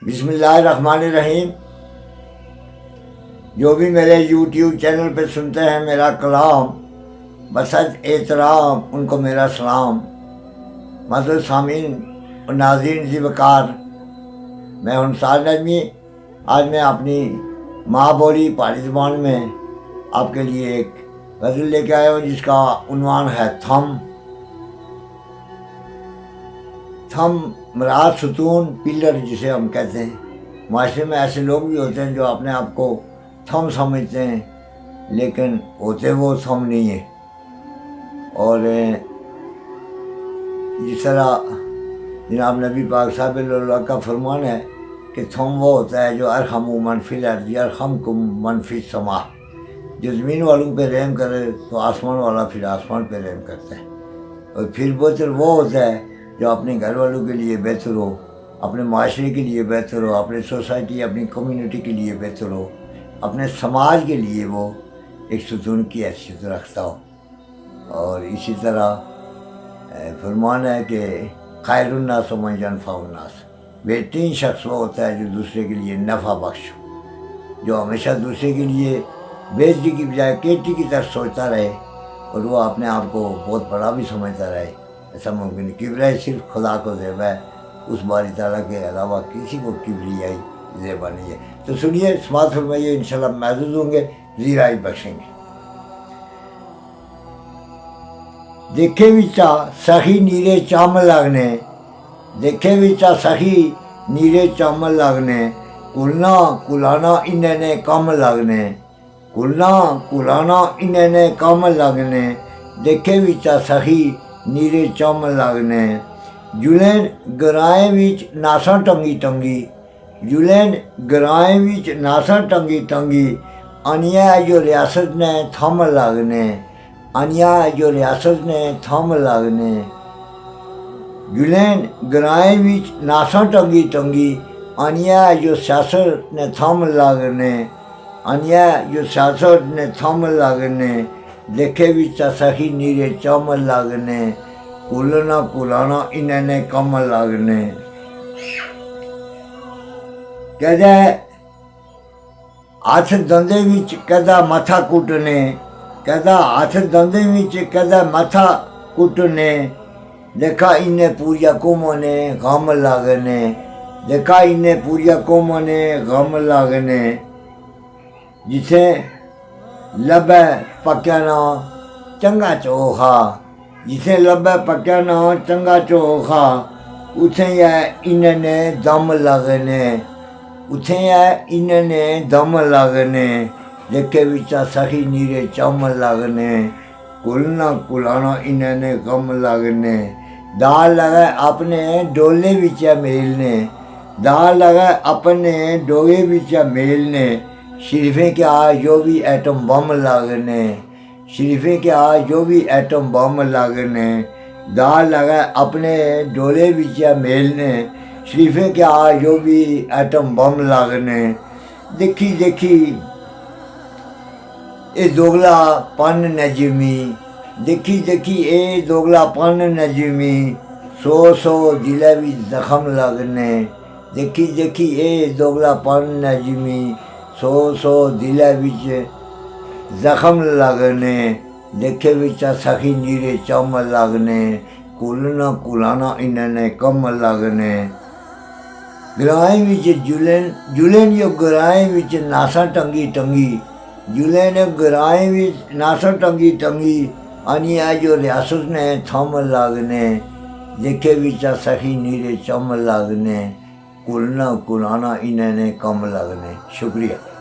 بسم اللہ الرحمن الرحیم۔ جو بھی میرے یوٹیوب چینل پہ سنتے ہیں میرا کلام، بسد احترام ان کو میرا سلام۔ معزز سامعین اور ناظرین ذی وقار، میں انصار نجمی آج میں اپنی ماں بولی پہاڑی زبان میں آپ کے لیے ایک غزل لے کے آیا ہوں جس کا عنوان ہے تھم۔ تھم مراد ستون، پلر جسے ہم کہتے ہیں۔ معاشرے میں ایسے لوگ بھی ہوتے ہیں جو اپنے آپ کو تھم سمجھتے ہیں لیکن ہوتے وہ تھم نہیں ہیں۔ اور جس طرح جناب نبی پاک صاحب اللہ کا فرمان ہے کہ تھم وہ ہوتا ہے جو ارحم من فی الارض یرحمکم من فی السماء، جو زمین والوں پہ رحم کرے تو آسمان والا پھر آسمان پہ رحم کرتا ہے۔ اور پھر بہتر وہ ہوتا ہے جو اپنے گھر والوں کے لیے بہتر ہو، اپنے معاشرے کے لیے بہتر ہو، اپنے سوسائٹی اپنی کمیونٹی کے لیے بہتر ہو، اپنے سماج کے لیے وہ ایک ستون کی حیثیت رکھتا ہو۔ اور اسی طرح فرمان ہے کہ خیر الناس من ینفع الناس، بہترین شخص وہ ہوتا ہے جو دوسرے کے لیے نفع بخش ہو، جو ہمیشہ دوسرے کے لیے بےعزتی کی بجائے کیٹی کی طرف سوچتا رہے اور وہ اپنے آپ کو بہت بڑا بھی سمجھتا رہے۔ ایسا ممکن ہے، کبریائی صرف خدا کو زیبہ ہے، اس باری تعالیٰ کے علاوہ کسی کو کبریائی زیبہ نہیں ہے۔ تو سنیے، سماعت فرمائیے، انشاءاللہ محظوظ ہوں گے، زیرائی بخشیں گے۔ دیکھے وچا سخی نیرے چام لگنے، دیکھے وچا سخی نیرے چام لگنے، کلنا کلانا انہیں نے کم لگنے، کلنا کلانا انہیں نے کم لگنے، دیکھے وچا سخی نیرے چم لگنے، جلین گرائیں وچ ناساں ٹنگی ٹنگی، جلین گرائیں وچ ناساں ٹنگی ٹنگی، انیا جو ریاست نے تھم لگنے، انیا جو ریاست نے تھم لگنے، جلین گرائیں وچ ناساں ٹنگی ٹنگی، انیا جو سیاست نے تھم لگنے، انیا جو سیاست نے تھم لگنے، دیکھے وچا سخی نیرے چم لگنے، کلنا کلانا انہیں نے کم لگنے۔ کہدا ہاتھ دندے وچ کہدا ماتھا کٹنے، کہدا ہاتھ دندے وچ کہدا ماتھا کٹنے، دیکھا انہیں پوریا قوموں نے غم لگنے، دیکھا انہیں پوریا قوموں نے غم لگنے، جسے لبے پکیا نا چنگا چوکھا، جسے لبے پکیا نا چنگا چوکھا، اتھے یا انہیں نے دم لگنے، اتھے یا انہیں نے دم لگنے، دیکھے وچا سخی نیرے چم لگنے، کلنا کلانا انہیں نے غم لگنے، دال لگے اپنے ڈولے وچا میلنے، دال لگے اپنے ڈوگے وچا میلنے، شریفیں کے آج جو بھی ایٹم بم لگنے، شریفیں کے آج جو بھی ایٹم بم لگنے، دال لگے اپنے ڈولے وچا میلنے، شریفیں کے آج جو بھی ایٹم بم لگنے، دیکھی دیکھی اے دوگلا پن نجمی، دیکھی دیکھی اے دوگلا پن نجمی، سو سو دلے بھی زخم لگنے، دیکھی دیکھی اے دوگلا پن نجمی، سو سو دلے وچ زخم لگنے، دیکھے وچا سخی نیرے چم لگنے، کلنا کلانا انہیں نے کم لگنے، گرائیں وچ جلین جلین جو گرائیں وچ ناساں ٹنگی ٹنگی، جلین گرائیں وچ ناساں ٹنگی ٹنگی، انیا جو ریاست نے تھم لگنے، دیکھے وچا سخی نیرے چم لگنے، کلنا کلانا انہیں نے کم لگنے۔ شکریہ۔